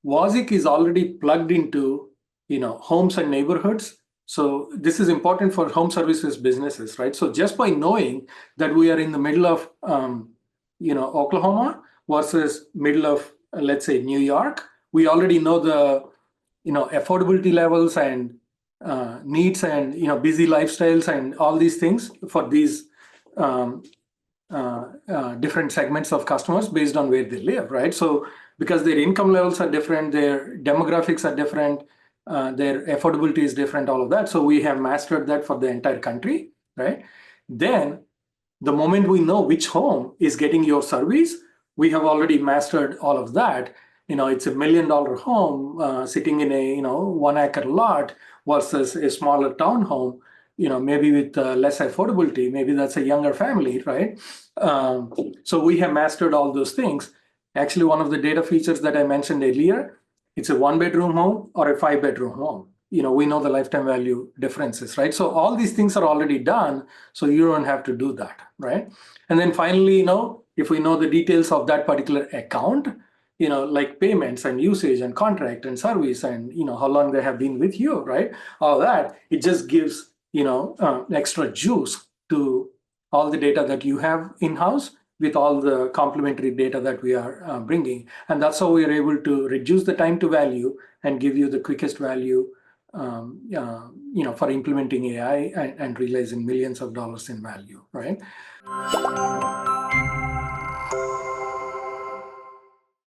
WASIC is already plugged into, homes and neighborhoods. So this is important for home services businesses, right? So just by knowing that we are in the middle of, Oklahoma versus middle of, let's say, New York, we already know the, affordability levels and needs and, busy lifestyles and all these things for these um, different segments of customers based on where they live, right? So because their income levels are different, their demographics are different, their affordability is different, all of that. So we have mastered that for the entire country, right? Then the moment we know which home is getting your service, we have already mastered all of that. It's $1 million home sitting in a 1 acre lot versus a smaller townhome. Maybe with less affordability. Maybe that's a younger family, right? So we have mastered all those things. Actually, one of the data features that I mentioned earlier, it's a 1 bedroom home or a 5 bedroom home. We know the lifetime value differences, right? So all these things are already done, so you don't have to do that, right? And then finally, if we know the details of that particular account, like payments and usage and contract and service and, how long they have been with you, right? All that, it just gives, extra juice to all the data that you have in-house with all the complementary data that we are bringing. And that's how we are able to reduce the time to value and give you the quickest value for implementing AI and realizing millions of dollars in value, right?